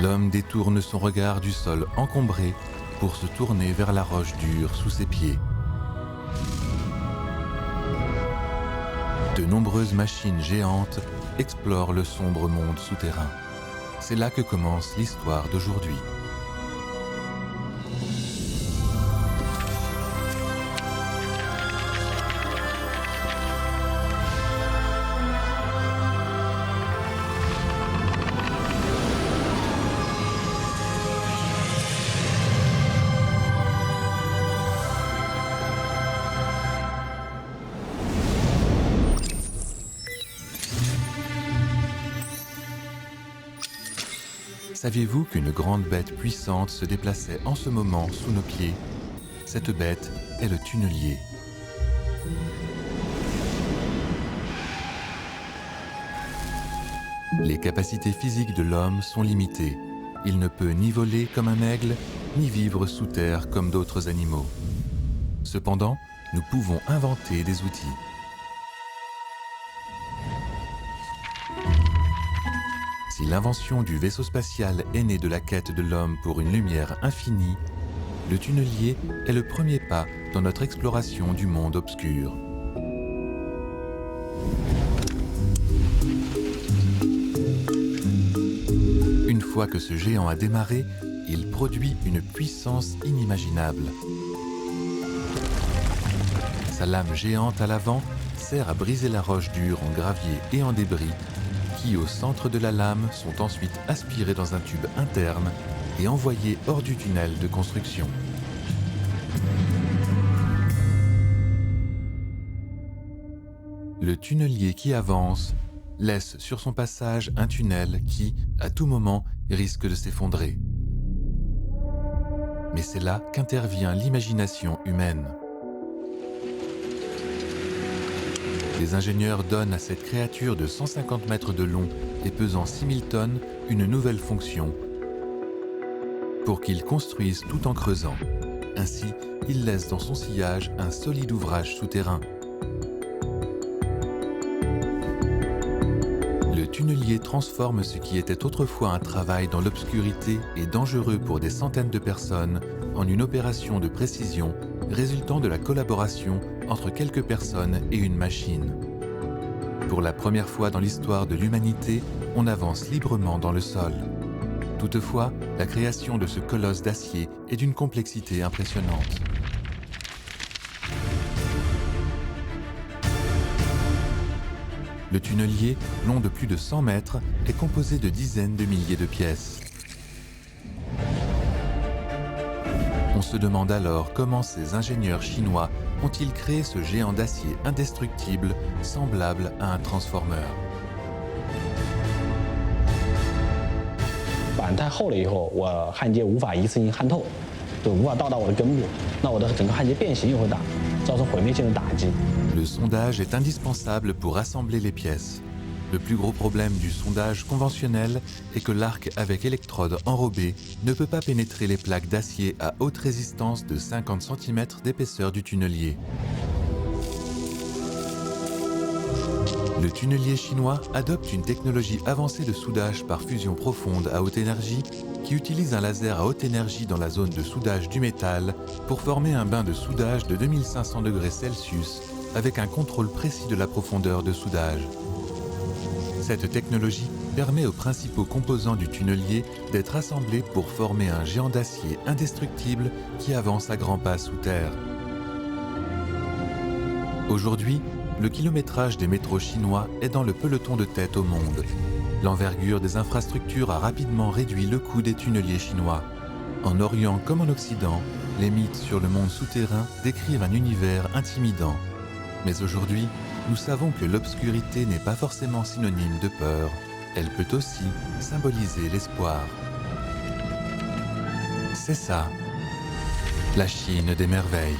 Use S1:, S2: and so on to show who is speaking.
S1: L'homme détourne son regard du sol encombré pour se tourner vers la roche dure sous ses pieds. De nombreuses machines géantes explorent le sombre monde souterrain. C'est là que commence l'histoire d'aujourd'hui. Saviez-vous qu'une grande bête puissante se déplaçait en ce moment sous nos pieds? Cette bête est le tunnelier. Les capacités physiques de l'homme sont limitées. Il ne peut ni voler comme un aigle, ni vivre sous terre comme d'autres animaux. Cependant, nous pouvons inventer des outils. Si l'invention du vaisseau spatial est née de la quête de l'homme pour une lumière infinie, le tunnelier est le premier pas dans notre exploration du monde obscur. Une fois que ce géant a démarré, il produit une puissance inimaginable. Sa lame géante à l'avant sert à briser la roche dure en gravier et en débris, qui, au centre de la lame, sont ensuite aspirés dans un tube interne et envoyés hors du tunnel de construction. Le tunnelier qui avance laisse sur son passage un tunnel qui, à tout moment, risque de s'effondrer. Mais c'est là qu'intervient l'imagination humaine. Les ingénieurs donnent à cette créature de 150 mètres de long et pesant 6000 tonnes une nouvelle fonction pour qu'il construise tout en creusant. Ainsi, il laisse dans son sillage un solide ouvrage souterrain. Le tunnelier transforme ce qui était autrefois un travail dans l'obscurité et dangereux pour des centaines de personnes en une opération de précision résultant de la collaboration entre quelques personnes et une machine. Pour la première fois dans l'histoire de l'humanité, on avance librement dans le sol. Toutefois, la création de ce colosse d'acier est d'une complexité impressionnante. Le tunnelier, long de plus de 100 mètres, est composé de dizaines de milliers de pièces. On se demande alors comment ces ingénieurs chinois ont-ils créé ce géant d'acier indestructible semblable à un transformer.
S2: 板太厚了以后，我焊接无法一次性焊透，就无法到达我的根部，那我的整个焊接变形也会大，造成毁灭性的打击。
S1: Le sondage est indispensable pour assembler les pièces. Le plus gros problème du sondage conventionnel est que l'arc avec électrode enrobée ne peut pas pénétrer les plaques d'acier à haute résistance de 50 cm d'épaisseur du tunnelier. Le tunnelier chinois adopte une technologie avancée de soudage par fusion profonde à haute énergie qui utilise un laser à haute énergie dans la zone de soudage du métal pour former un bain de soudage de 2500 degrés Celsius avec un contrôle précis de la profondeur de soudage. Cette technologie permet aux principaux composants du tunnelier d'être assemblés pour former un géant d'acier indestructible qui avance à grands pas sous terre. Aujourd'hui, le kilométrage des métros chinois est dans le peloton de tête au monde. L'envergure des infrastructures a rapidement réduit le coût des tunneliers chinois. En Orient comme en Occident, les mythes sur le monde souterrain décrivent un univers intimidant. Mais aujourd'hui, nous savons que l'obscurité n'est pas forcément synonyme de peur. Elle peut aussi symboliser l'espoir. C'est ça, la Chine des merveilles.